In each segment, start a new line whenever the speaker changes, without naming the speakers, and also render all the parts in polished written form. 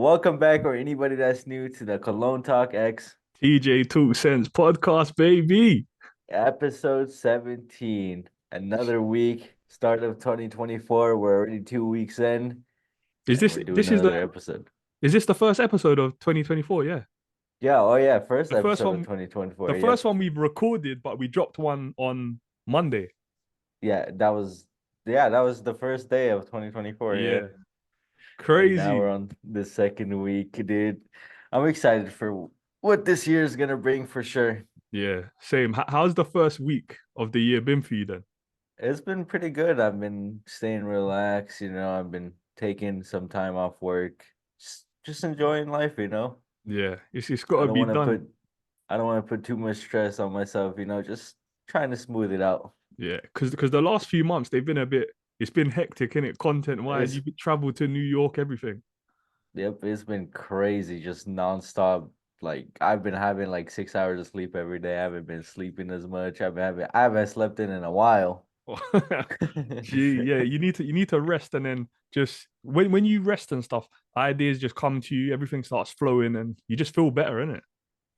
Welcome back, or anybody that's new to the Cologne Talk X
TJ Two Cents podcast, baby.
episode 17. Another week, start of 2024. We're already 2 weeks in,
Is
and
this
we're doing
this is the
another episode.
is this the first episode of 2024? Yeah.
Yeah, oh yeah, first
The first
episode of
one the
2024.
first
Yep.
one we've recorded, but we dropped one on Monday.
Yeah, that was the first day of 2024, yeah.
Yeah.
And now we're
Crazy.
on the second week, dude. I'm excited for what this year is gonna bring for sure.
Yeah. Same. How's the first week of the year been for you then?
It's been pretty good. I've been staying relaxed, I've been taking some time off work, just enjoying life.
Yeah. It's
I
gotta
don't
be
want to
done.
put I don't want to put too much stress on myself, just trying to smooth it out.
Yeah. Because the last few months they've been it's been hectic, innit? Content wise.
It's
You've traveled to New York, everything.
Yep, it's been crazy, just nonstop. Like I've been having like 6 hours of sleep every day. I haven't been sleeping as much. I haven't slept in a while.
Gee, yeah, you need to rest and then just when you rest and stuff, ideas just come to you, everything starts flowing and you just feel better, innit?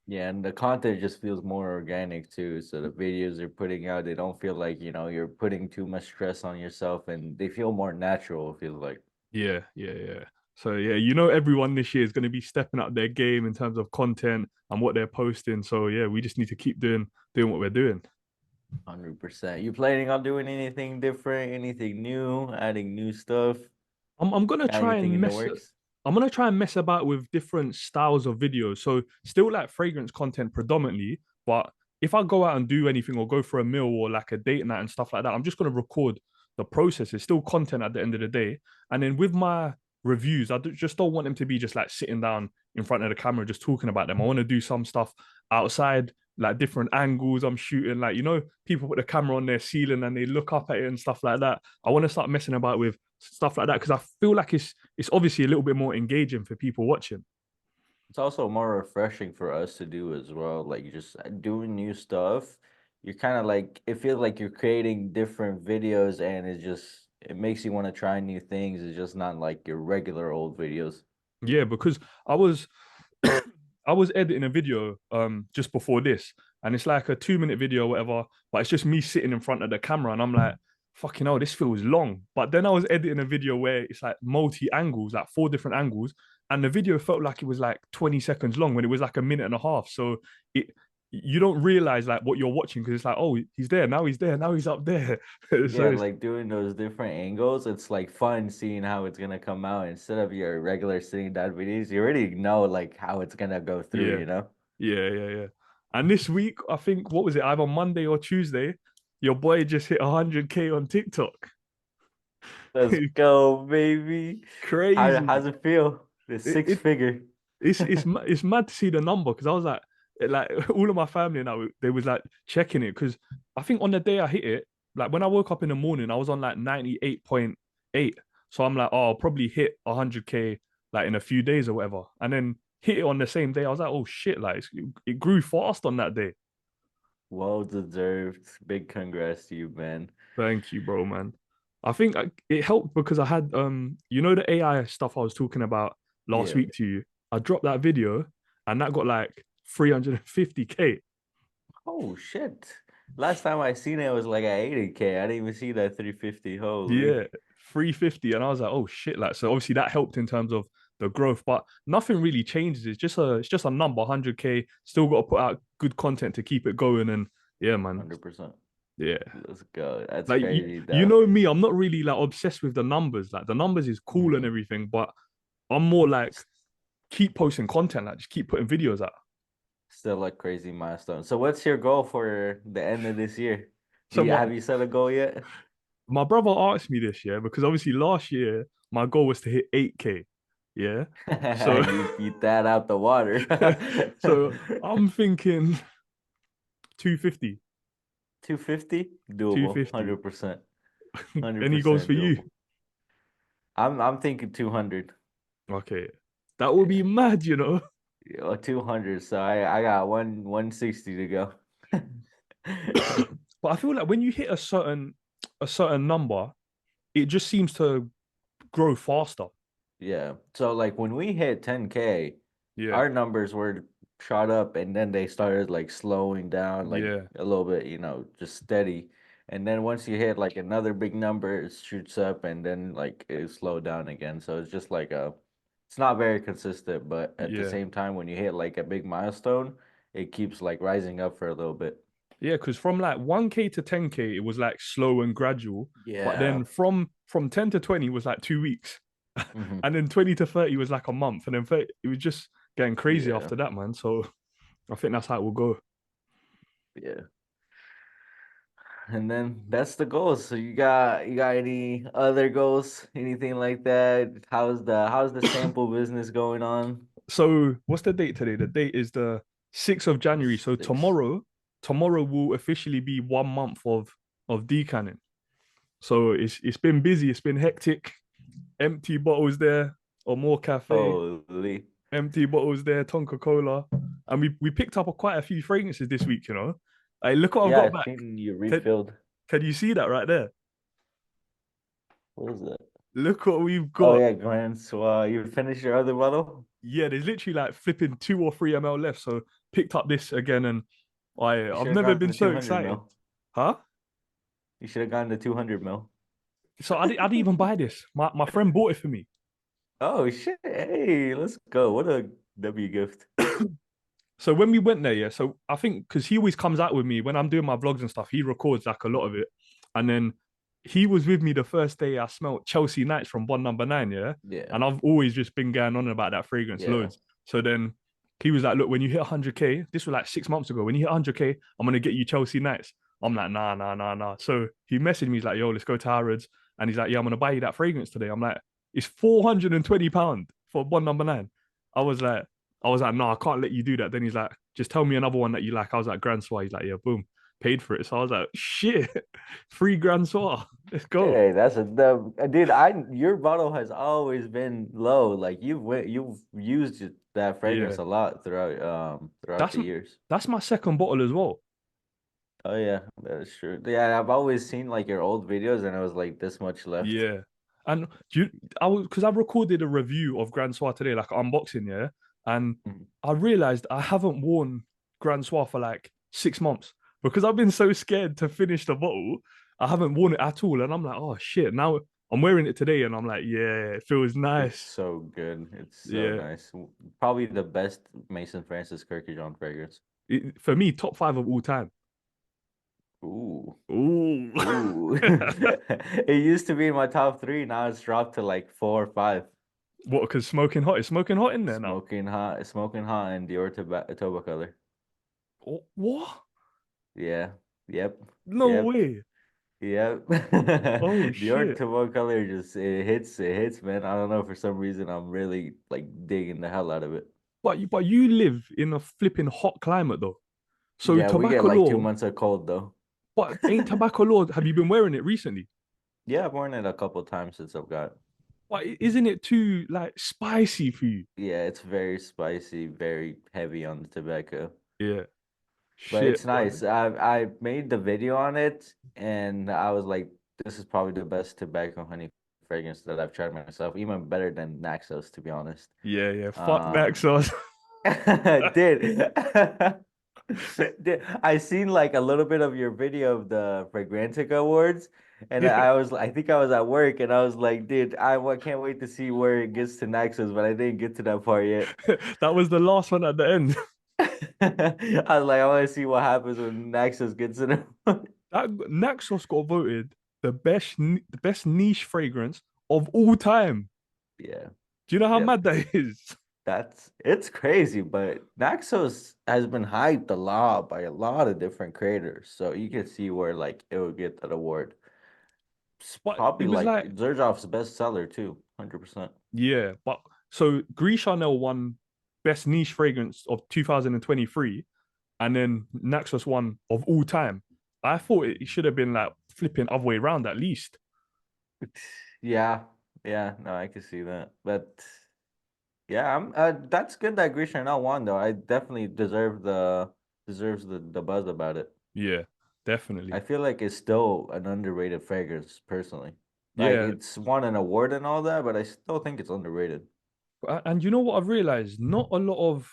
Yeah, and the content just feels more organic too. So the videos you're putting out, they don't feel like, you're putting too much stress on yourself and they feel more natural, it feels like.
Yeah, yeah, yeah. So yeah, everyone this year is going to be stepping up their game in terms of content and what they're posting. So yeah, we just need to keep doing what we're doing.
100%. You planning on doing anything different, anything new, adding new stuff?
I'm gonna
Got
try
anything
and
in the
mess.
works?
I'm gonna try and mess about with different styles of videos. So still like fragrance content predominantly, but if I go out and do anything or go for a meal or like a date night and stuff like that, I'm just gonna record the process. It's still content at the end of the day. And then with my reviews, just don't want them to be just like sitting down in front of the camera just talking about them. I want to do some stuff outside, like different angles I'm shooting. Like, people put the camera on their ceiling and they look up at it and stuff like that. I want to start messing about with stuff like that because I feel like it's obviously a little bit more engaging for people watching.
It's also more refreshing for us to do as well. Like just doing new stuff. You're kind of like it feels like you're creating different videos and it makes you want to try new things. It's just not like your regular old videos.
Yeah, because I was I was editing a video just before this, and it's like a 2 minute video or whatever, but it's just me sitting in front of the camera, and I'm like, fucking hell, this feels long. But then I was editing a video where it's like multi angles, like four different angles, and the video felt like it was like 20 seconds long when it was like a minute and a half. So it you don't realize like what you're watching because it's like, oh, he's there, now he's there, now he's up there. So
Yeah,
it's
like doing those different angles, it's like fun seeing how it's gonna come out instead of your regular sitting down videos. You already know like how it's gonna go through,
yeah.
you know?
Yeah, yeah, yeah. And this week, I think, what was it, either Monday or Tuesday, your boy just hit 100K on TikTok.
Let's go, baby. How's
Crazy.
it feel? The
It,
six
it
figure.
it's mad to see the number because I was like all of my family now they was like checking it because I think on the day I hit it, like when I woke up in the morning, I was on like 98.8. So I'm like, oh, I'll probably hit 100K like in a few days or whatever. And then hit it on the same day. I was like, oh shit, like it grew fast on that day.
Well deserved. Big congrats to you, man.
Thank you, bro, man. I think it helped because I had the AI stuff I was talking about last
Yeah.
week to you. I dropped that video and that got like 350K.
Oh shit. Last time I seen it was like at 80K. I didn't even see that 350. Holy.
Yeah, 350. And I was like, oh shit. Like, so obviously that helped in terms of the growth, but nothing really changes. It's just a number, 100K. Still got to put out good content to keep it going. And yeah, man.
100%.
Yeah.
Let's go. That's
Like
crazy
you
though.
know me, I'm not really like obsessed with the numbers. Like the numbers is cool and
Mhm.
everything, but I'm more like keep posting content, like just keep putting videos out.
Still a crazy milestone. So what's your goal for the end of this year? Do
So
you
my
have you set a goal yet?
my brother asked me this year because obviously last year my goal was to hit 8K. Yeah. So
You beat that out the water.
so I'm thinking 250.
250? Doable.
250.
100%.
Any goals
100%
for you?
doable. I'm thinking 200.
Okay. That would be mad.
Or 200. So I got 160 to go.
But I feel like when you hit a certain number, it just seems to grow faster.
Yeah. So like when we hit 10K,
Yeah,
our numbers were shot up and then they started like slowing down like
yeah,
a little bit, just steady. And then once you hit like another big number, it shoots up and then like it slowed down again. So it's just like it's not very consistent, but at the
yeah.
same time when you hit like a big milestone, it keeps like rising up for a little bit.
Yeah, because from like 1K to 10K, it was like slow and gradual. But
Yeah.
then from 10 to 20 was like 2 weeks.
Hmm.
And then 20 to 30 was like a month. And then 30, it was just getting crazy
Yeah.
after that, man. So I think that's how it will go.
Yeah. And then that's the goals. So you got any other goals? Anything like that? How's the sample business going on?
So what's the date today? The date is the 6th of January. So
Six.
tomorrow will officially be 1 month of decanning. So it's been busy, it's been hectic. Empty bottles there, or more cafe,
Holy.
empty bottles there, Tonka Cola. And we picked up quite a few fragrances this week, you know. Hey, look what I've
Yeah,
got
I've
back.
seen you
Can,
refilled.
can you see that right there?
What is that?
Look what we've
Oh
got.
yeah, Grand. So you finished your other bottle?
Yeah, there's literally like flipping 2 or 3 ml left. So picked up this again, and
You
I've
should have
never
gone to
been
the
so
200
excited.
mil.
Huh?
You should have gone to 200 mil.
So I didn't even buy this. My friend bought it for me.
Oh shit. Hey, let's go. What a W gift.
So when we went there, yeah, so I think because he always comes out with me when I'm doing my vlogs and stuff, he records like a lot of it. And then he was with me the first day I smelled Chelsea Nights from Bond Number 9, yeah.
Yeah.
And I've always just been going on about that fragrance
Yeah.
loads. So then he was like, look, when you hit 100K, this was like 6 months ago, when you hit 100K, I'm gonna get you Chelsea Nights. I'm like, nah, nah, nah, nah. So he messaged me, he's like, yo, let's go to Harrods. And he's like, yeah, I'm gonna buy you that fragrance today. I'm like, it's £420 for Bond Number 9. I was like, I was like, no, I can't let you do that. Then he's like, just tell me another one that you like. I was like, Grand Soir. He's like, yeah, boom, paid for it. So I was like, shit, free Grand Soir. Let's go.
Hey, that's a dude. Your bottle has always been low. Like you've used that fragrance
Yeah,
a lot throughout
that's
the years.
that's my second bottle as well.
Oh yeah, that is true. Yeah, I've always seen like your old videos, and it was like this much left.
Yeah, and I was because I recorded a review of Grand Soir today, like unboxing, yeah, and
Mhm.
I realized I haven't worn Grand Soir for like 6 months because I've been so scared to finish the bottle. I haven't worn it at all, and I'm like, oh shit, now I'm wearing it today, and I'm like, yeah, it feels
It's
nice.
so good. It's so
Yeah,
nice. Probably the best Mason Francis Kirkjaen fragrance.
for me, top five of all time.
Ooh,
Ooh.
ooh. It used to be in my top three. Now it's dropped to like 4 or 5.
What? Because smoking hot is smoking hot in there now.
Smoking hot, and Dior Toba color.
What?
Yeah. Yep.
No
Yep.
way.
Yep.
Oh
Dior
shit.
Toba color just it hits, man. I don't know, for some reason I'm really like digging the hell out of it.
But you live in a flipping hot climate though. So
Yeah, we get
tobacco
like two
law,
months of cold though.
but ain't tobacco law, have you been wearing it recently?
Yeah, I've worn it a couple times since I've got.
But isn't it too like spicy for you?
Yeah, it's very spicy, very heavy on the tobacco.
Yeah.
But
Shit,
it's
boy.
nice. I made the video on it and I was like, this is probably the best tobacco honey fragrance that I've tried myself, even better than Naxos, to be honest.
Yeah, yeah. Fuck
Um,
Naxos.
did I seen like a little bit of your video of the Fragrantica Awards, and
Yeah.
I think I was at work, and I was like, dude, can't wait to see where it gets to Naxos, but I didn't get to that part yet.
That was the last one at the end.
I was like, I want to see what happens when Naxos gets in it.
That Naxos got voted the best niche fragrance of all time.
Yeah,
Do you know how
yep.
mad that is?
It's crazy, but Naxos has been hyped a lot by a lot of different creators, so you can see where like it would get that award. It's
But it
probably
was
like
like,
Zerjoff's bestseller too, 100%.
yeah, but so Gris Chanel won best niche fragrance of 2023, and then Naxos won of all time. I thought it should have been like flipping other way around at least.
Yeah, yeah, no, I can see that. But yeah, that's good that Gris Chanel won though. I definitely deserves the buzz about it.
Yeah,
I
definitely.
feel like it's still an underrated fragrance, personally. Like
Yeah.
it's won an award and all that, but I still think it's underrated.
And you know what I've realized? Not a lot of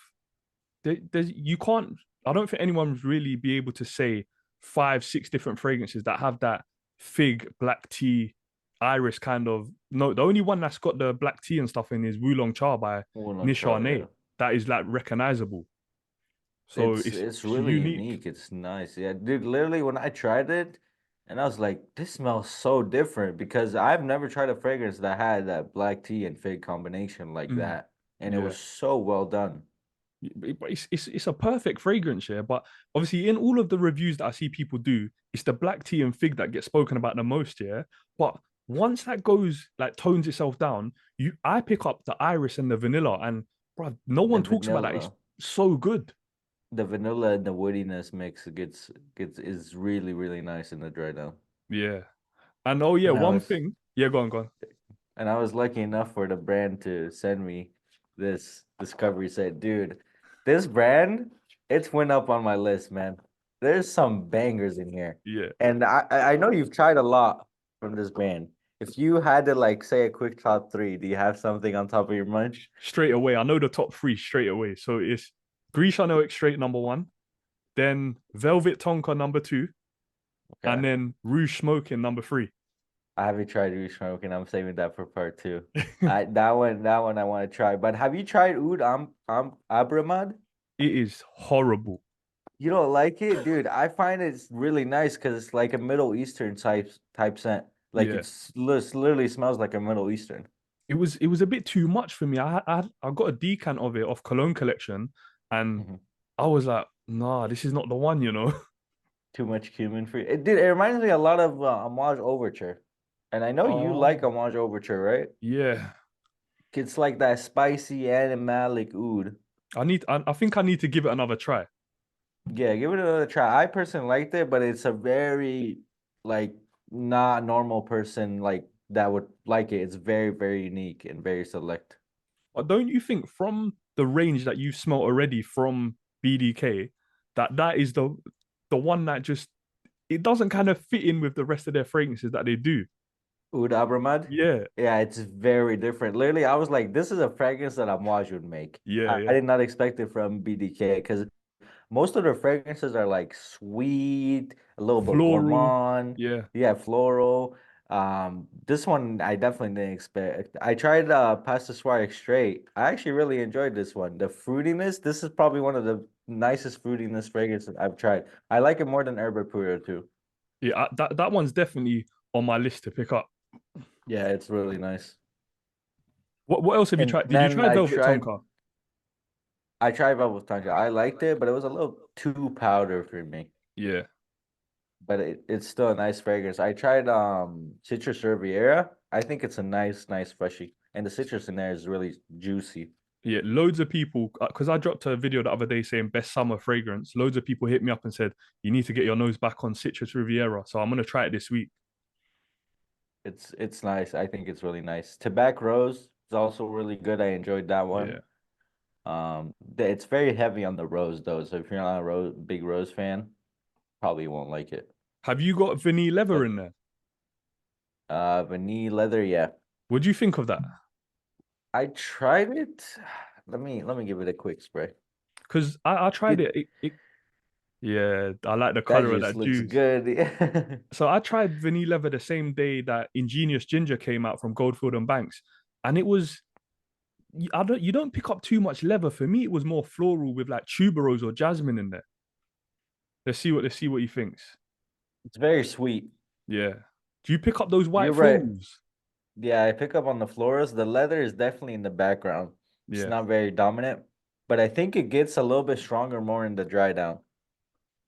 there's you can't. I don't think anyone's really be able to say five, six different fragrances that have that fig, black tea, iris kind of. No, the only one that's got the black tea and stuff in is Wulong Cha by
Oolong Cha,
Nisharne.
yeah.
That is like recognizable. So
It's
it's
really
unique.
unique. It's nice. Yeah, dude, literally when I tried it and I was like, this smells so different because I've never tried a fragrance that had that black tea and fig combination like
Mm,
that. And it
yeah.
was so well done.
But it's a perfect fragrance, yeah. But obviously, in all of the reviews that I see people do, it's the black tea and fig that gets spoken about the most, yeah. But once that goes like tones itself down, I pick up the iris and the vanilla, and bro, no
The
one talks about that. It's
vanilla,
so good.
the vanilla and the woodiness mix gets is really, really nice in the dry down.
Yeah. And oh yeah,
And I
one
was
thing. Yeah, go on, go on.
and I was lucky enough for the brand to send me this discovery set. Dude, this brand, it's went up on my list, man. There's some bangers in here.
Yeah.
And I know you've tried a lot from this brand. If you had to like say a quick top three, do you have something on top of your munch?
Straight away. I know the top three straight away. So it's Gris Chanel Straight number one, then Velvet Tonka number two,
Okay.
and then Rouge Smoking number three.
I haven't tried Reach Smoking. I'm saving that for part two. I that one I want to try. But have you tried Oud Abramad?
It is horrible.
You don't like it, dude? I find it's really nice because it's like a Middle Eastern type scent. Like
Yeah.
it's literally smells like a Middle Eastern.
It was a bit too much for me. I got a decant of it off Cologne collection, and
Mhm.
I was like, nah, this is not the one, you know.
Too much cumin free. It reminds me a lot of Amouage Overture, and I know you like
Oh,
Amouage Overture, right?
yeah.
It's like that spicy animalic oud.
I think I need to give it another try.
Yeah, give it another try. I personally liked it, but it's a very like not normal person like that would like it. It's very, very unique and very select.
But don't you think from the range that you smelt already from BDK, that is the one that just it doesn't kind of fit in with the rest of their fragrances that they do.
Oud Abramad?
Yeah,
Yeah, it's very different. Literally, I was like, this is a fragrance that Amouage would make.
yeah,
I
yeah.
did not expect it from BDK because most of their fragrances are like sweet, a little bit
Floral.
gourmand,
Yeah.
yeah, floral. This one I definitely didn't expect. I tried Pasteur Straight. I actually really enjoyed this one. The fruitiness, this is probably one of the nicest fruitiness fragrances I've tried. I like it more than Herbe Puro too.
Yeah, that one's definitely on my list to pick up.
Yeah, it's really nice.
What else have you
And
tried? Did you
then
try Velvet Tonka?
I tried Velvet Tonka. I liked it, but it was a little too powder for me.
Yeah.
But it's still a nice fragrance. I tried Citrus Riviera. I think it's a nice freshie. And the citrus in there is really juicy.
Yeah, loads of people, because I dropped a video the other day saying best summer fragrance. Loads of people hit me up and said, you need to get your nose back on Citrus Riviera. So I'm going to try it this week.
It's nice. I think it's really nice. Tobacco Rose is also really good. I enjoyed that one.
Yeah.
It's very heavy on the rose though. So if you're not a big rose fan, probably won't like it.
Have you got vanilla leather
But
in there?
vanilla leather, yeah.
What do you think of that?
I tried it. Let me give it a quick spray.
Because I tried
It
it. Yeah, I like the
that
color of
juice
that
looks
juice.
good.
So I tried vanilla leather the same day that Ingenious Ginger came out from Goldfield and Banks, and it was you don't pick up too much leather. For me, it was more floral with like tuberose or jasmine in there. Let's see what he thinks.
It's very sweet.
Yeah. Do you pick up those white
You're right.
florals?
Yeah, I pick up on the florals. The leather is definitely in the background. It's
Yeah.
not very dominant, but I think it gets a little bit stronger more in the dry down.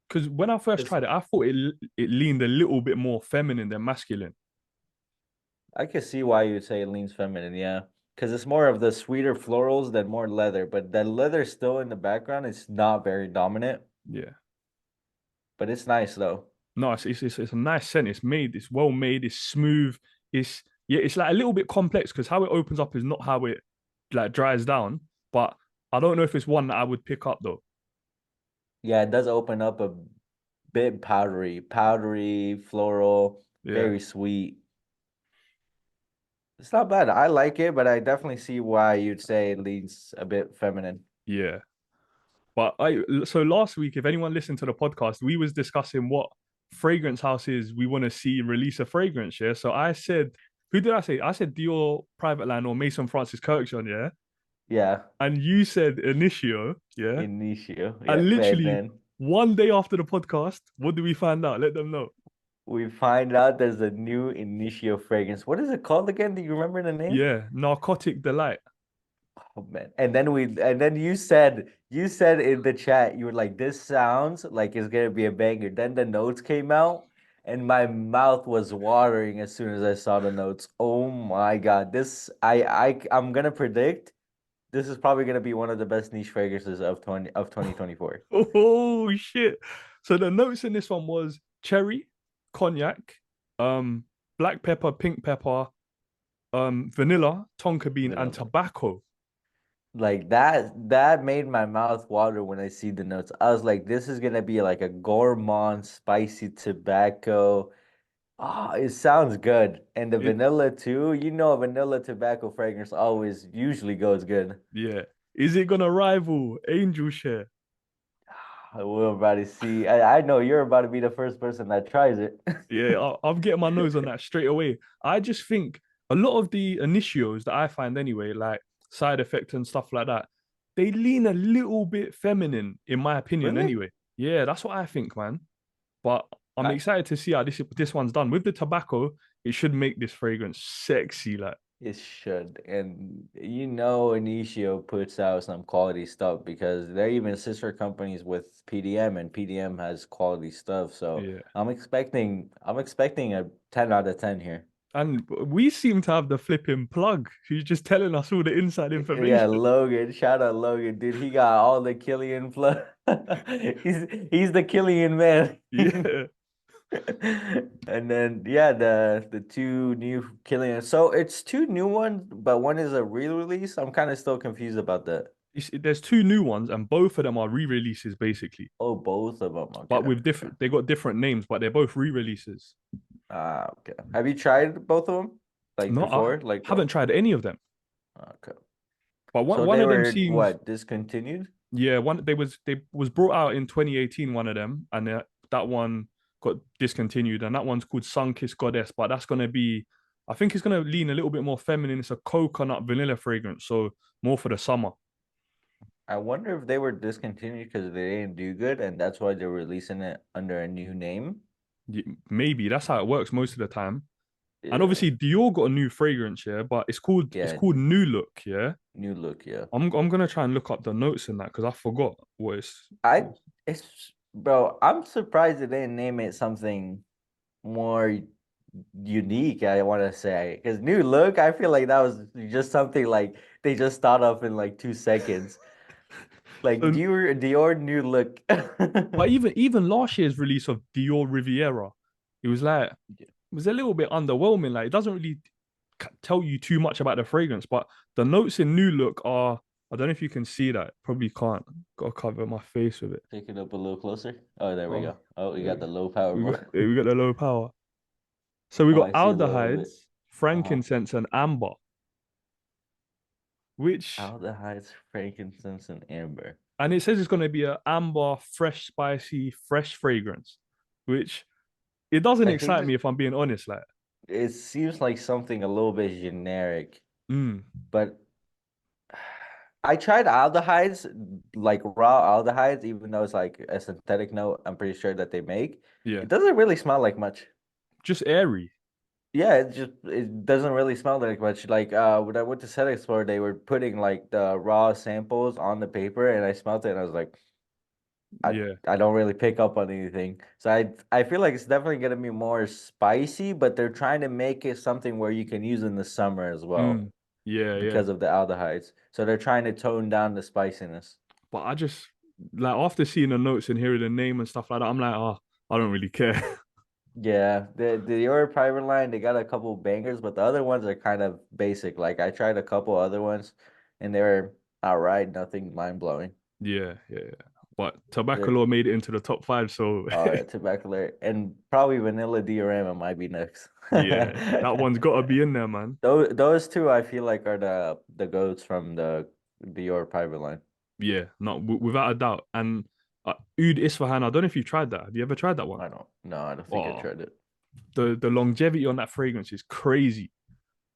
Because when I first
It's,
tried it, I thought it leaned a little bit more feminine than masculine.
I can see why you'd say it leans feminine, yeah. Because it's more of the sweeter florals than more leather, but the leather still in the background. It's not very dominant,
Yeah.
but it's nice though.
No, it's a nice scent. It's made. It's well made. It's smooth. It's yeah. It's like a little bit complex because how it opens up is not how it like dries down. But I don't know if it's one that I would pick up though.
Yeah, it does open up a bit powdery, floral,
Yeah.
very sweet. It's not bad. I like it, but I definitely see why you'd say it leans a bit feminine.
Yeah. But I so last week, if anyone listened to the podcast, we was discussing what fragrance houses we want to see release a fragrance. Yeah. So I said, who did I say? I said Dior Private Line or Mason Francis Kurkdjian, yeah.
Yeah,
And you said Initio, yeah.
Initio.
And
Yep. And
literally
then
one day after the podcast, what do we find out? Let them know.
we find out there's a new Initio fragrance. What is it called again? Do you remember the name?
Yeah, Narcotic Delight.
Oh man. And then you said in the chat, you were like, this sounds like it's gonna be a banger. Then the notes came out and my mouth was watering as soon as I saw the notes. Oh my God. I'm gonna predict this is probably gonna be one of the best niche fragrances of 2024.
Oh shit. So the notes in this one was cherry, cognac, um, black pepper, pink pepper, vanilla, tonka bean, and
Vanilla.
tobacco.
Like that made my mouth water when I see the notes. I was like, this is gonna be like a gourmand, spicy tobacco. Ah, it sounds good. And the
It
vanilla too. You know, a vanilla tobacco fragrance always usually goes good.
yeah. Is it gonna rival Angel Share?
We're about to see. I know you're about to be the first person that tries it.
Yeah, I'm getting my nose on that straight away. I just think a lot of the initios that I find anyway, like side effect and stuff like that, they lean a little bit feminine, in my opinion,
Really?
anyway. Yeah, that's what I think, man. But I'm
I,
excited to see how this one's done. With the tobacco, it should make this fragrance sexy. Like,
it should. And you know Initio puts out some quality stuff because they're even sister companies with PDM and PDM has quality stuff. So
yeah.
I'm expecting a 10 out of 10 here.
And we seem to have the flipping plug who's just telling us all the inside
Yeah,
information.
Logan. Shout out Logan, dude. He got all the Killian flood. He's the Killian man.
Yeah.
And then yeah, the two new Killian. So it's two new ones, but one is a re-release. I'm kind of still confused about that.
There's two new ones, and both of them are re-releases basically.
Oh, both of them. Okay,
But with
okay.
different they got different names, but they're both re-releases.
Ah, okay. Have you tried both of them? Like
No, I
before? Like
haven't tried any of them.
okay.
But one
So
one
they
of them
were
seems
what, discontinued?
yeah, one they was brought out in 2018, one of them, and that one got discontinued, and that one's called Sunkiss Goddess, but that's gonna be I think it's gonna lean a little bit more feminine. It's a coconut vanilla fragrance, so more for the summer.
I wonder if they were discontinued because they didn't do good and that's why they're releasing it under a new name.
Maybe that's how it works most of the time. And
Yeah.
obviously Dior got a new fragrance, yeah, but it's
Yeah,
called New Look, yeah.
new look, yeah.
I'm gonna try and look up the notes in that because I forgot what
I it's bro, I'm surprised they didn't name it something more unique, I want to say. Because new look, I feel like that was just something like they just thought of in like 2 seconds. Like
so.
Dior new look.
But even last year's release of Dior Riviera, it was like it was a little bit underwhelming. Like it doesn't really tell you too much about the fragrance, but the notes in New Look are. I don't know if you can see that. Probably can't. Got to cover my face with it.
Pick it up a little closer. Oh, there we
Oh,
go. Oh, we
there
got
we,
the low power
we got
mode.
we got the low power. So we
Oh,
got
I see a little bit.
aldehydes,
Uh-huh.
frankincense, and amber, which
Aldehydes, frankincense, and amber.
and it says it's going to be a amber, fresh, spicy, fresh fragrance, which it doesn't
I think
excite
this
me if I'm being honest. Like,
it seems like something a little bit generic,
mm,
but I tried aldehydes, like raw aldehydes, even though it's like a synthetic note, I'm pretty sure that they make.
yeah,
It doesn't really smell like much.
just airy.
Yeah, it doesn't really smell like much. Like when I went to Set Explorer, they were putting like the raw samples on the paper and I smelled it and I was like, I
Yeah.
I don't really pick up on anything. So I feel like it's definitely gonna be more spicy, but they're trying to make it something where you can use in the summer as well
Mm. Yeah, yeah.
because of the aldehydes. So they're trying to tone down the spiciness.
But I just like after seeing the notes and hearing the name and stuff like that, I'm like, oh, I don't really care.
Yeah, the your private line, they got a couple bangers, but the other ones are kind of basic. Like I tried a couple other ones and they were all right, nothing mind blowing.
Yeah, yeah, yeah. but tobacco
The
law made it into the top five. So
tobacco layer, and probably vanilla diorama might be next.
yeah, that one's got to be in there, man.
Those two I feel like are the goats from the Dior private line.
Yeah, not without a doubt. And Oud Isfahan, I don't know if you've tried that. Have you ever tried that one?
I don't. No, I don't think I
Oh,
tried it.
the longevity on that fragrance is crazy.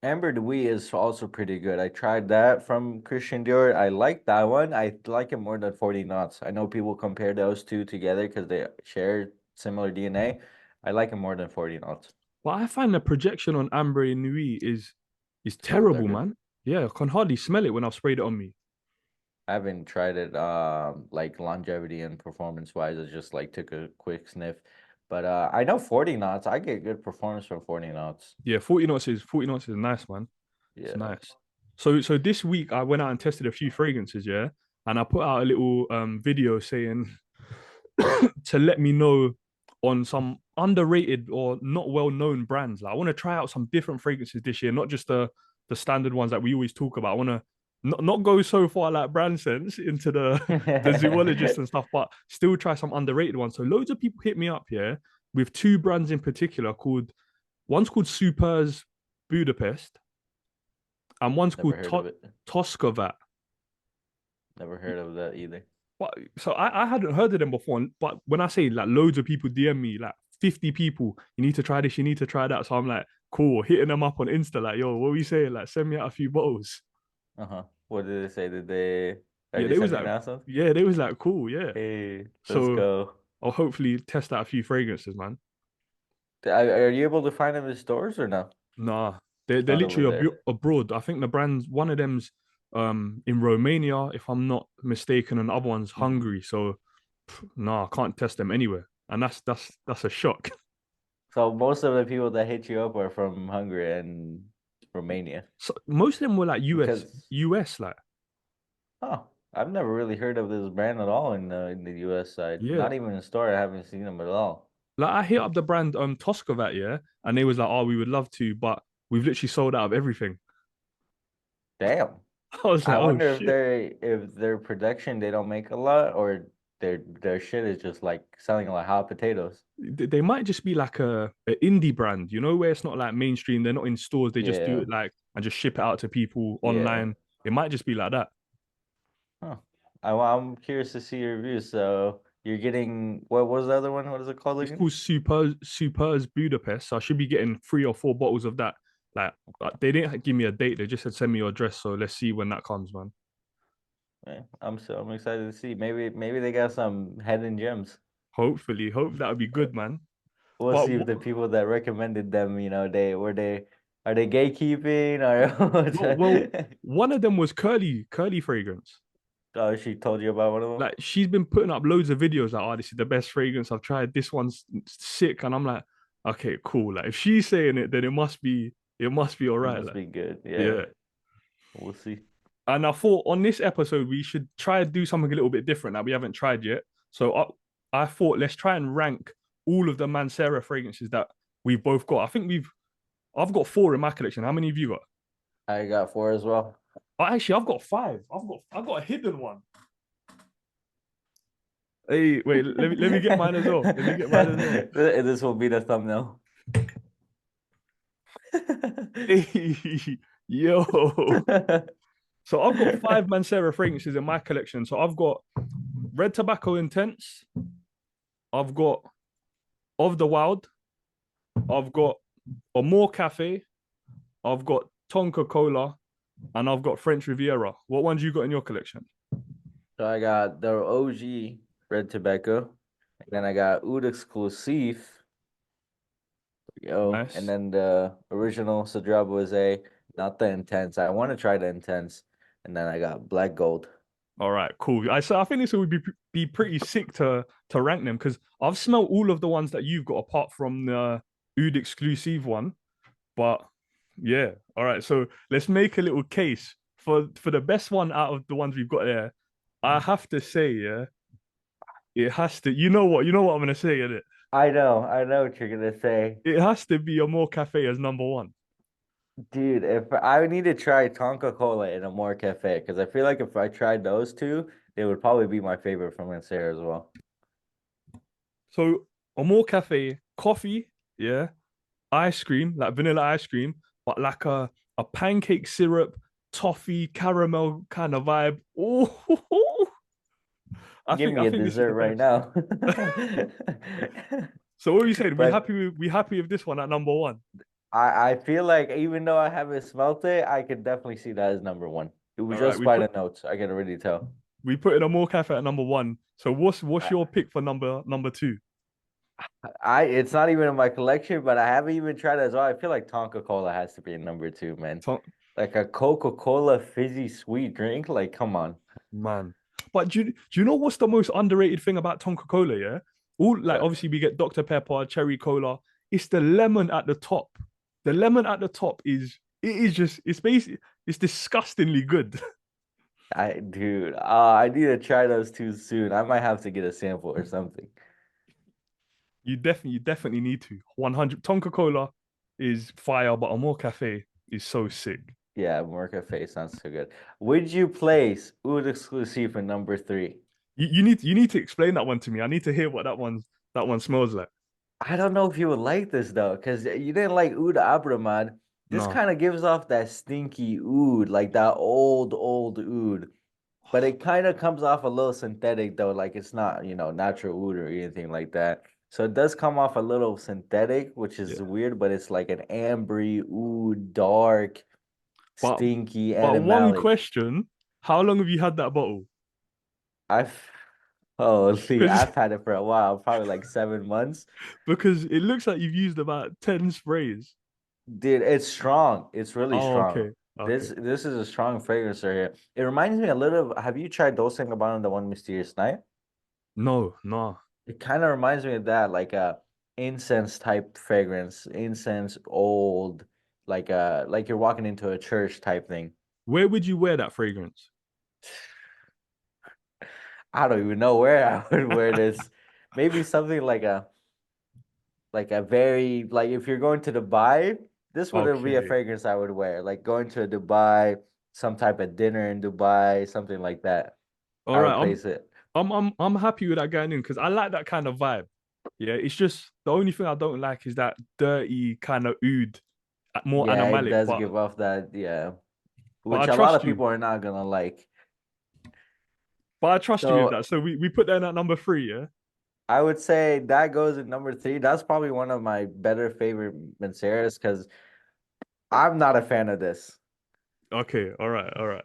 Amber Dewey is also pretty good. I tried that from Christian Dior. I like that one. I like it more than 40 knots. I know people compare those two together because they share similar DNA. I like it more than 40 knots.
But I find the projection on Amber and Nui is
It's not that
terrible,
good.
man. Yeah, I can hardly smell it when I've sprayed it on me.
I haven't tried it like longevity and performance wise. I just like took a quick sniff. But I know 40 knots. I get good performance from 40 knots.
Yeah, 40 knots is nice, man. It's
Yeah.
nice. So this week I went out and tested a few fragrances, yeah, and I put out a little video saying to let me know on some underrated or not well known brands. Like I want to try out some different fragrances this year, not just the standard ones that we always talk about. I want to not go so far like brand sense into the zoologist and stuff, but still try some underrated ones. So loads of people hit me up here with two brands in particular called one's called Super's Budapest and one's
Never
called
heard of it.
Toskovat.
Never heard of that either.
But so I hadn't heard of them before. But when I say like loads of people DM me, like 50 people, you need to try this, you need to try that. So I'm like, cool, hitting them up on Insta, like, yo, what are we saying? Like, send me out a few bottles.
Uh-huh. What did they say? Did they are
Yeah,
they
they was
sending
like,
now something?
yeah, they was like, cool, yeah.
Hey, let's
So
go.
I'll hopefully test out a few fragrances, man.
Are you able to find them in stores or no?
Nah,
It's
they're
not over
literally
there.
abroad. I think the brand's one of them's in Romania, if I'm not mistaken, and the other one's
Hmm.
Hungary. So nah, I can't test them anywhere. And that's a shock.
So most of the people that hit you up are from Hungary and Romania.
So most of them were like
Because
US, like
oh, I've never really heard of this brand at all in the US side.
yeah.
Not even in store. I haven't seen them at all.
Like I hit up the brand Toskovat, yeah, and they was like, oh, we would love to, but we've literally sold out of everything.
Damn.
I was like,
I
oh
wonder
shit.
if their production they don't make a lot or their shit is just like selling like hot potatoes.
They might just be like a indie brand, you know, where it's not like mainstream. They're not in stores. They just do
Yeah.
it like and just ship it out to people
Yeah.
online. It might just be like that.
Huh. I'm curious to see your reviews. So you're getting what was the other one? What is it called
It's
again?
called Super's Budapest. So I should be getting 3 or 4 bottles of that. Like they didn't give me a date. They just said send me your address. So let's see when that comes, man.
Yeah, I'm excited to see. Maybe they got some hidden gems.
Hopefully, hope that would be
Uh,
good, man.
We'll
But
see if the people that recommended them, they were they are they gatekeeping or
well, one of them was Curly fragrance.
oh, she told you about one of them?
Like she's been putting up loads of videos like, oh, this is the best fragrance I've tried. This one's sick, and I'm like, okay, cool. Like if she's saying it, then it must be all
It
right.
must
Like
be good. Yeah.
yeah.
We'll see.
And I thought on this episode we should try and do something a little bit different that we haven't tried yet. So I thought let's try and rank all of the Mancera fragrances that we've both got. I think I've got 4 in my collection. How many have you got?
I got 4 as well.
Oh, actually, I've got 5. I've got a hidden one. Hey, wait, let me get mine as well. Let me get mine as well.
This will be the thumbnail.
Hey, yo. So I've got 5 Mancera fragrances in my collection. So I've got Red Tobacco Intense. I've got Of the Wild. I've got Amore Cafe. I've got Tonka Cola. And I've got French Riviera. What ones you got in your collection?
So I got the OG red tobacco, and then I got Oud Exclusive, yo, and
Nice.
then the original Sadraba was not the intense. I want to try the intense, and then I got Black Gold.
All right, cool. I think this would be pretty sick to rank them because I've smelled all of the ones that you've got apart from the Oud exclusive one. But yeah, all right. So let's make a little case for the best one out of the ones we've got there. I have to say, yeah, it has to. You know what I'm gonna say in it.
I know what you're gonna say.
It has to be a more cafe as number one.
Dude, if I need to try Tonka Cola in a more cafe, because I feel like if I tried those two, they would probably be my favorite from Mancera as well.
So Amore Cafe, coffee, yeah, ice cream, like vanilla ice cream, but like a pancake syrup, toffee, caramel kind of vibe. Oh,
Give me
I
a
think this is
dessert
the
right
best.
now.
So what you said,
But
we happy with this one at number one.
I feel like even though I haven't smelt it, I could definitely see that as number one. It was
All right,
just by the notes. I can already tell.
we put in a more cafe at number one. So what's
I,
your pick for number two?
I it's not even in my collection, but I haven't even tried it as well. I feel like Tonka Cola has to be in number two, man.
So,
Like a Coca-Cola fizzy sweet drink. Like, come on.
man. But do you know what's the most underrated thing about Tonka Cola? Yeah, all like
But
obviously we get Dr Pepper, Cherry Cola. It's the lemon at the top. The lemon at the top is it is just it's basically it's disgustingly good.
dude, I need to try those two soon. I might have to get a sample or something.
You definitely need to. 100 Tonka Cola is fire, but Amor Cafe is so sick.
Yeah, Morca Face sounds so good. Would you place Oud Exclusive in number three?
You need to explain that one to me. I need to hear what that one smells like.
I don't know if you would like this though, because you didn't like Oud Abramad. This
No.
kind of gives off that stinky oud, like that old oud. But it kind of comes off a little synthetic though, like it's not, natural oud or anything like that. So it does come off a little synthetic, which is
Yeah.
weird, but it's like an ambery oud, dark,
But
stinky,
one
animalic.
question, how long have you had that bottle?
I've holy,
Because
I've had it for a while, probably like 7 months.
because it looks like you've used about 10 sprays.
Dude, it's strong. It's really
Oh,
strong.
okay. Okay.
This is a strong fragrance right here. It reminds me a little of, have you tried Dolce and Gabbana, the one Mysterious Night?
No, no.
It kind of reminds me of that, like a incense type fragrance, incense old, like you're walking into a church type thing.
Where would you wear that fragrance?
I don't even know where I would wear this. Maybe something like a very like if you're going to Dubai, this would be a
Okay.
fragrance I would wear. Like going to Dubai, some type of dinner in Dubai, something like that.
All
I would
right.
place it.
I'm happy with that going in because I like that kind of vibe. Yeah, it's just the only thing I don't like is that dirty kind of oud, more
Yeah, it
animalic.
does give off that, yeah,
But I
which a lot of
trust you.
people are not gonna like.
But I trust you with
So
that. So we put that in at number three. Yeah.
I would say that goes at number three. That's probably one of my better favorite Manceras because I'm not a fan of this.
Okay. All right. All right.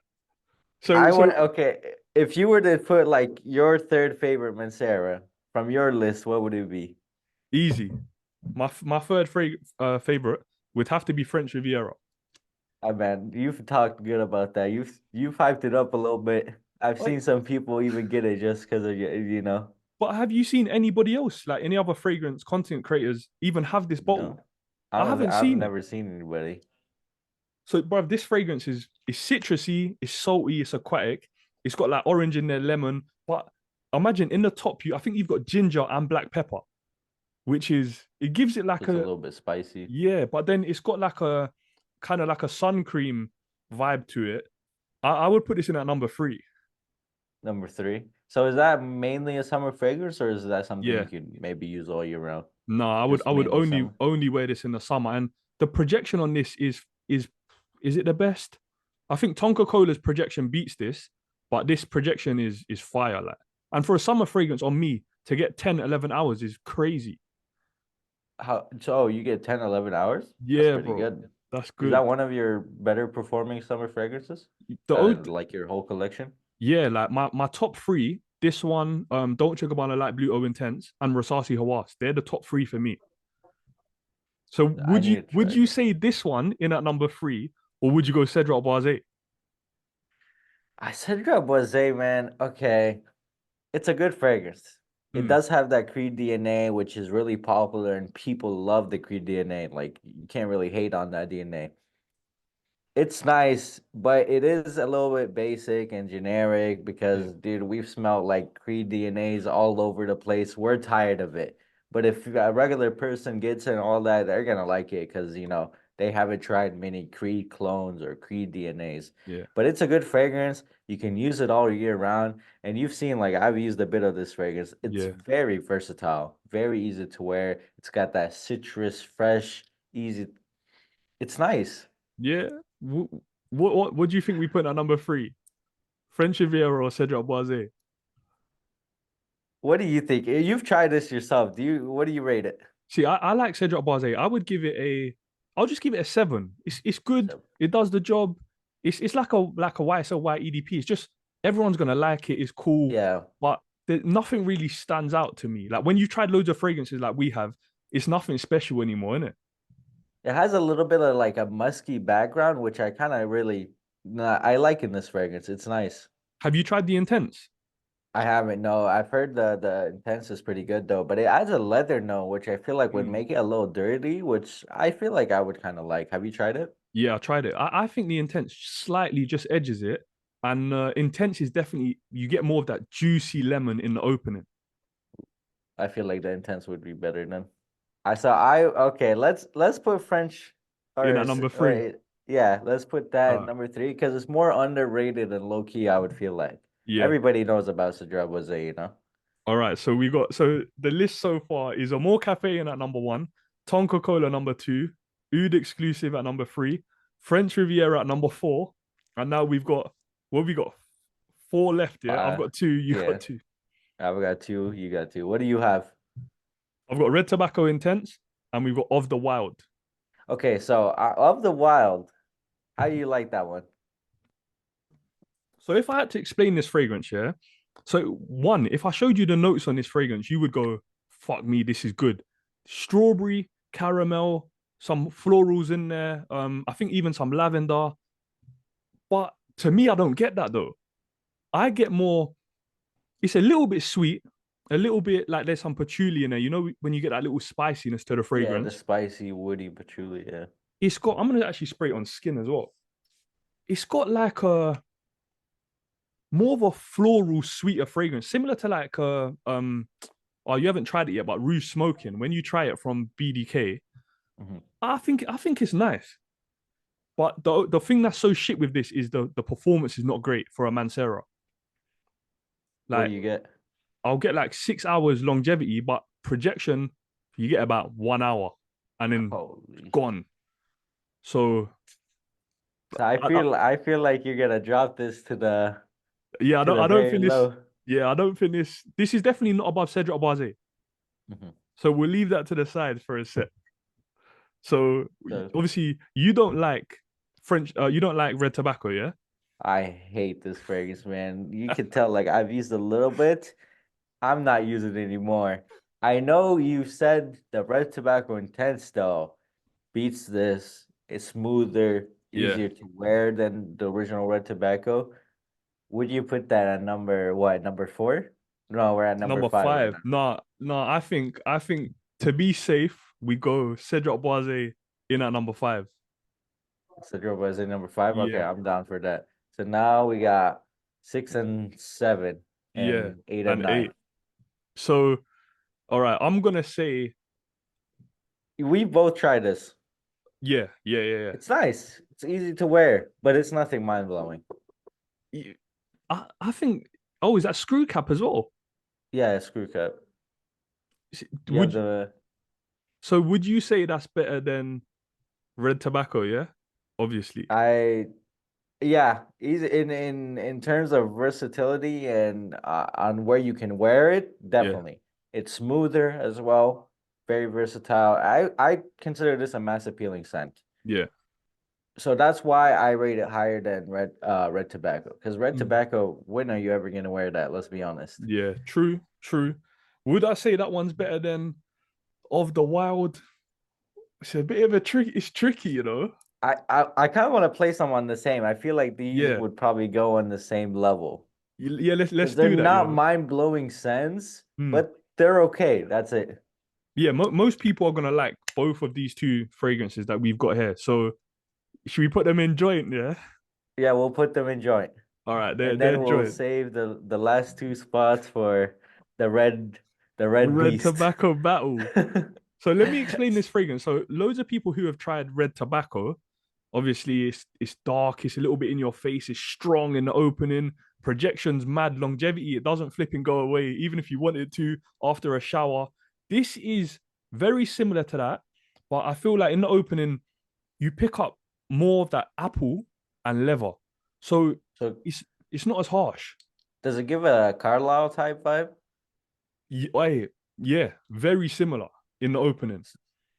I
So
would okay. If you were to put like your third favorite Mancera from your list, what would it be?
easy. My third favorite would have to be French Riviera.
I man, you've talked good about that. You've hyped it up a little bit. I've
Like,
seen some people even get it just because of
but have you seen anybody else, like any other fragrance content creators, even have this bottle?
no.
I haven't
I've
seen it.
never seen anybody.
So, bro, this fragrance is citrusy, it's salty, it's aquatic. It's got like orange in there, lemon. But imagine in the top, I think you've got ginger and black pepper, which is it gives it
So
like
it's a
a
little bit spicy.
yeah, but then it's got like a kind of like a sun cream vibe to it. I would put this in at number three.
Number three. So is that mainly a summer fragrance or is that something you
Yeah.
could maybe use all year round?
No,
Just
I would
mainly summer?
only wear this in the summer. And the projection on this is it the best? I think Tonka Cola's projection beats this, but this projection is fire. Like, and for a summer fragrance on me to get 10, 11 hours is crazy.
You get 10, 11 hours? That's
Yeah,
pretty
bro.
good.
That's
Is that
good.
one of your better performing summer fragrances
The
out
only,
of like your whole collection?
yeah, like my top three, this one, Dolce Gabbana Light Blue O Intense and Rosasi Hawas. They're the top three for me. So
I need to
would
try
you
this.
say this one in at number three, or would you go Cedric Boise?
I said Boise, man. Okay. It's a good fragrance. It
Mm,
does have that Creed DNA, which is really popular, and people love the Creed DNA. Like, you can't really hate on that DNA. It's nice, but it is a little bit basic and generic
yeah.
because, dude, we've smelled like Creed DNAs all over the place. We're tired of it. But if a regular person gets it and all that, they're gonna like it because, they haven't tried many Creed clones or Creed DNAs.
Yeah.
But it's a good fragrance. You can use it all year round. And you've seen, like, I've used a bit of this fragrance. It's
Yeah.
very versatile, very easy to wear. It's got that citrus, fresh, easy. It's nice.
Yeah. What do you think we put at number three? French Riviera or Cedric Boise?
What do you think? You've tried this yourself. What do you rate it?
See, I like Cedric Boise. I'll just give it a seven. It's good.
So,
It does the job. It's like a YSL white EDP. It's just everyone's gonna like it. It's cool,
yeah.
but nothing really stands out to me. Like when you tried loads of fragrances like we have, it's nothing special anymore, isn't it?
It has a little bit of like a musky background, which I kind of really I like in this fragrance. It's nice.
Have you tried the Intense?
I haven't. No, I've heard the intense is pretty good though, but it adds a leather note, which I feel like would
Mm.
make it a little dirty, which I feel like I would kind of like. Have you tried it?
Yeah, I tried it. I think the Intense slightly just edges it, and Intense is definitely you get more of that juicy lemon in the opening.
I feel like the intense would be better than. I okay. Let's put French
In
or
at number
or
three.
yeah, let's put that at
Uh,
number three because it's more underrated and low key. I would feel like
yeah.
everybody knows about Cedra Rosé.
All right, so we got so the list so far is Amor Cafe in at number one, Tonka Cola number two, Oud Exclusive at number three, French Riviera at number four, and now we've got what have we got? Four left, yeah. I've
Uh,
got two, you got
yeah.
two.
I've got two. You got two. What do you have?
I've got Red Tobacco Intense, and we've got Of the Wild.
Okay, so of the wild, how do you like that one?
So if I had to explain this fragrance, yeah. So one, if I showed you the notes on this fragrance, you would go, "Fuck me, this is good." Strawberry, caramel, some florals in there. I think even some lavender. But to me, I don't get that though. I get more. It's a little bit sweet, a little bit like there's some patchouli in there. You know when you get that little spiciness to the
Yeah, the
fragrance.
spicy, woody patchouli. Yeah.
It's got. I'm gonna actually spray it on skin as well. It's got like a more of a floral, sweeter fragrance, similar to like oh, you haven't tried it yet, but Rouge Smoking. When you try it from BDK,
Hmm.
I think it's nice. But the thing that's so shit with this is the performance is not great for a Mancera.
What do
Like
you get?
I'll get like 6 hours longevity, but projection you get about 1 hour and then
Holy.
gone. So
So I
I,
feel I feel like you're gonna drop this
yeah,
to the
I don't
very
think this.
low.
Yeah, I don't think this is definitely not above Cedric Barze.
Hmm.
So we'll leave that to the side for a sec. So
So
obviously you don't like French, you don't like red tobacco, yeah?
I hate this fragrance, man. You can tell like I've used a little bit. I'm not using it anymore. I know you said the red tobacco intense though beats this. It's smoother,
Yeah,
easier to wear than the original red tobacco. Would you put that at number what? Number four? No, we're at number
number
five right
five.
now.
No, I think to be safe, we go Cedric Boise in at number five.
So Joe was at number five. Okay,
Yeah,
I'm down for that. So now we got six and seven
yeah,
and eight and
and
nine.
eight. So all right, I'm gonna say
We both tried this.
yeah.
It's nice. It's easy to wear, but it's nothing mind blowing.
I think. Oh, is that screw cap as well?
Yeah, screw cap. You have
Would
the
so? Would you say that's better than red tobacco? Yeah, obviously.
I yeah, easy in terms of versatility and on where you can wear it,
Yeah,
definitely. It's smoother as well, very versatile. I consider this a mass appealing scent.
yeah.
So that's why I rate it higher than red tobacco. Because red
Mm.
tobacco, when are you ever gonna wear that? Let's be honest.
Yeah, true. Would I say that one's better than Of the Wild? It's a bit of a trick. It's tricky, you know.
I kind of want to place them on the same. I feel like these
Yeah,
would probably go on the same level
yeah. Let's
because they're
do that.
not
Yeah.
mind-blowing scents,
Mm.
but they're okay. That's it.
Yeah. Most people are gonna like both of these two fragrances that we've got here. So should we put them in joint? Yeah.
Yeah, we'll put them in joint,
All right. They're
and
they're
then we'll
joint.
save the last two spots for the red the
The
red
red
beast.
tobacco battle. So let me explain this fragrance. So loads of people who have tried red tobacco, obviously it's dark, it's a little bit in your face, it's strong in the opening, projections mad, longevity, it doesn't flip and go away, even if you wanted to after a shower. This is very similar to that, but I feel like in the opening, you pick up more of that apple and leather. So
So
it's not as harsh.
does it give a Carlisle type vibe?
Yeah, yeah, very similar in the opening.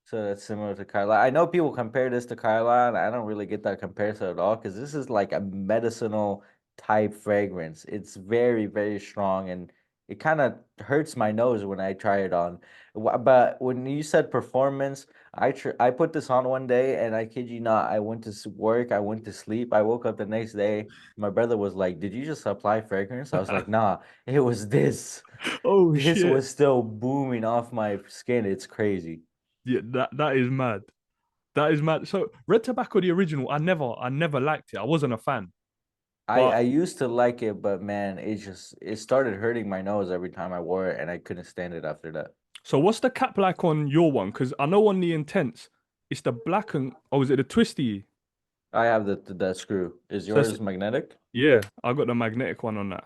So that's similar to Carlisle. I know people compare this to Carlisle, and I don't really get that comparison at all because this is like a medicinal type fragrance. It's very, very strong, and it kind of hurts my nose when I try it on. But when you said performance, I put this on one day, and I kid you not, I went to work, I went to sleep, I woke up the next day. My brother was like, "Did you just apply fragrance?" I was like, "Nah, it was this.
Oh
This
shit.
was still booming off my skin. It's crazy."
Yeah, that is mad. That is mad. So Red Tobacco, the original, I never liked it. I wasn't a fan.
I
But
used to like it, but man, it started hurting my nose every time I wore it, and I couldn't stand it after that.
so what's the cap like on your one? Because I know on the Intense, it's the black and oh, is it the twisty?
I have the screw. Is
So it's,
yours magnetic?
yeah, I got the magnetic one on that.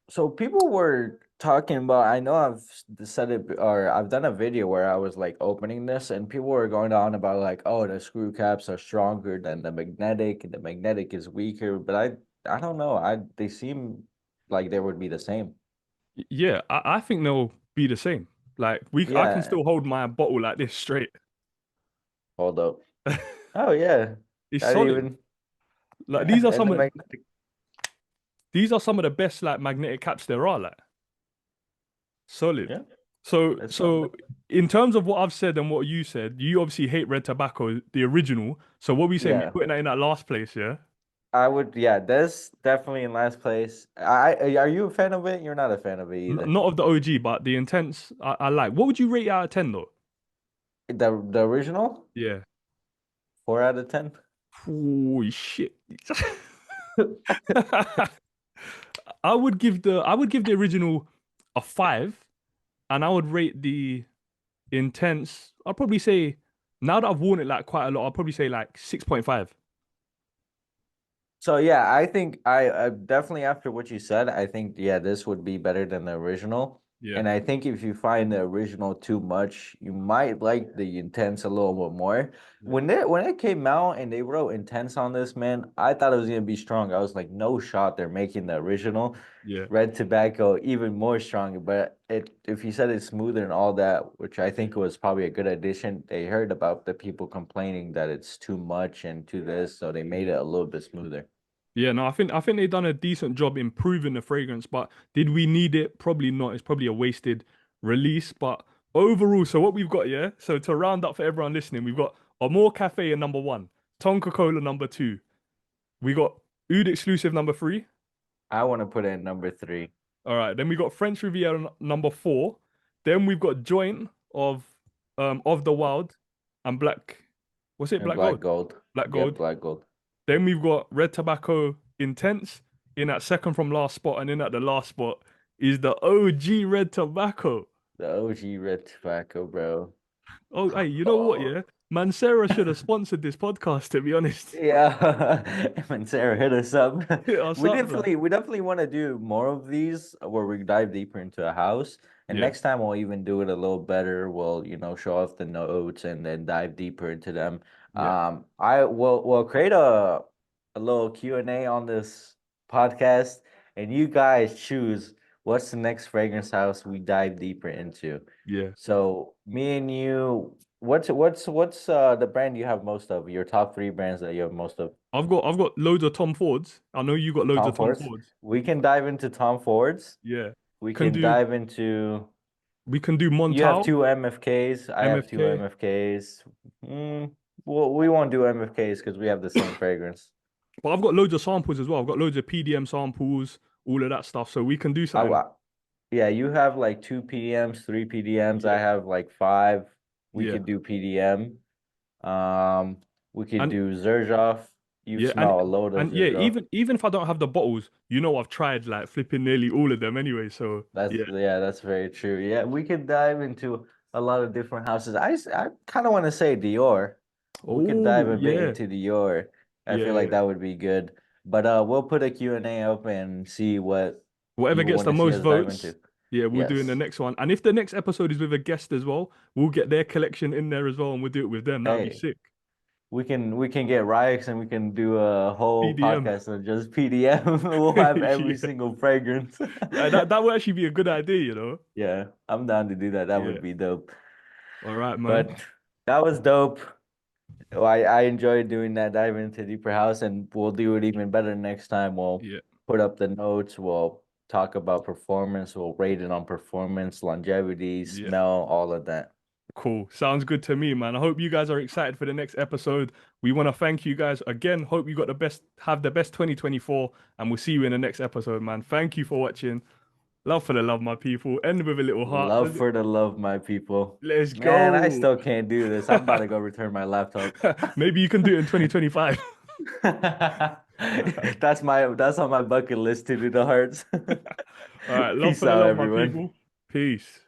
So people were talking about, I know said it or I've done a video where I was like opening this and people were going on about like, oh, the screw caps are stronger than the magnetic is weaker, but I don't know. They seem like they would be the same.
Yeah, I think they'll be the same. Like I can
Yeah,
still hold my bottle like this straight.
hold up. Oh yeah.
It's
Not
solid.
even
Like
and the magnetic.
these are some of the best like magnetic caps there are. Like solid.
Yeah, that's not bad.
So in terms of what I've said and what you said, you obviously hate Red Tobacco, the original. So what we saying? We
Yeah.
putting that in that last place, yeah?
I would, yeah, that's definitely in last place. Are you a fan of it? You're not a fan of it either.
Not of the OG, but the Intense. I like. What would you rate it out of 10 though?
The original,
Yeah.
4 out of 10.
Holy shit. I would give the original a 5, and I would rate the Intense. I'd probably say now that I've worn it like quite a lot, I'll probably say like 6.5.
So yeah, I think I definitely after what you said, I think yeah, this would be better than the original.
Yeah.
And I think if you find the original too much, you might like the Intense a little bit more.
Yeah.
When it came out and they wrote Intense on this, man, I thought it was gonna be strong. I was like, no shot, they're making the original
Yeah.
Red Tobacco even more strong. But it if you said it's smoother and all that, which I think was probably a good addition, they heard about the people complaining that it's too much and too this, so they made it a little bit smoother.
Yeah, no, I think they've done a decent job improving the fragrance, but did we need it? Probably not. It's probably a wasted release. But overall, so what we've got, yeah. So to round up for everyone listening, we've got Amore Cafe in number one, Tonka Cola number two. We got Oud exclusive number three.
I want to put it in number 3
All right, then we got French Riviera number four. Then we've got Joint of the Wild and Black. What's it?
and
Black
black
Gold.
gold.
Black
Yep,
Gold.
black gold.
Then we've got Red Tobacco Intense in that second from last spot, and in at the last spot is the OG Red Tobacco.
The OG red tobacco, bro.
Oh, hey, you know what?
Oh.
Yeah, Mancera should have sponsored this podcast. To be honest,
Yeah, and Sarah hit us up.
hit us up, blood.
We definitely want to do more of these where we dive deeper into a house. And
Yeah,
next time we'll even do it a little better. We'll, show off the notes and then dive deeper into them.
yeah,
I will we'll create a little Q&A on this podcast, and you guys choose what's the next fragrance house we dive deeper into.
yeah.
So me and you, what's the brand you have most of? Your top 3 brands that you have most of?
I've got loads of Tom Fords. I know you got loads
Tom
of Tom
Fords.
Fords.
We can dive into Tom Fords.
Yeah,
We
can
can
do
dive into.
we can do
You have
Montal,
2 MFKs. I have two
MFK.
MFKs. Mm, well, we won't do MFKs because we have the same fragrance.
But I've got loads of samples as well. I've got loads of PDM samples, all of that stuff. So we can do something.
I, yeah, you have like 2 PDMs, 3 PDMs. I
Yeah,
have like 5. We
yeah.
could do PDM. Um, we could
And
do Zerjoff. You
yeah, and
smell a load of
and yeah,
Zerjoff.
even if I don't have the bottles, I've tried like flipping nearly all of them anyway. So
That's
yeah,
yeah, that's very true. Yeah, we could dive into a lot of different houses. I kind of want to say Dior. We could dive
Oh,
a bit
yeah.
into Dior. I
Yeah,
feel like
yeah.
that would be good. But we'll put a Q&A up and see what
Whatever
people
gets
want
the
to see
most
us dive
votes,
into.
yeah, we'll do in the
Yes.
next one. And if the next episode is with a guest as well, we'll get their collection in there as well and we'll do it with them. That'd be
Hey,
sick.
we can get Rix and we can do a whole
PDM.
podcast of just PDM. We'll have every
Yeah.
single fragrance.
Yeah, that would actually be a good idea, you know?
Yeah, I'm down to do that. That
Yeah.
would be dope.
All right, man.
But that was dope. I enjoyed doing that, diving into deeper house, and we'll do it even better next time. We'll
Yeah.
put up the notes. We'll talk about performance. We'll rate it on performance, longevity,
Yeah.
smell, all of that.
Cool. Sounds good to me, man. I hope you guys are excited for the next episode. We want to thank you guys again. Hope you got have the best 2024, and we'll see you in the next episode, man. Thank you for watching. Love for the love, my people. End with a little heart.
Love for the love, my people.
Let's
Man, I
go.
still can't do this. I'm about to go return my laptop.
Maybe you can do it in 2025.
That's on my bucket list to do the hearts.
All right. Love
Peace
for the
out,
love, my
everyone.
people. Peace.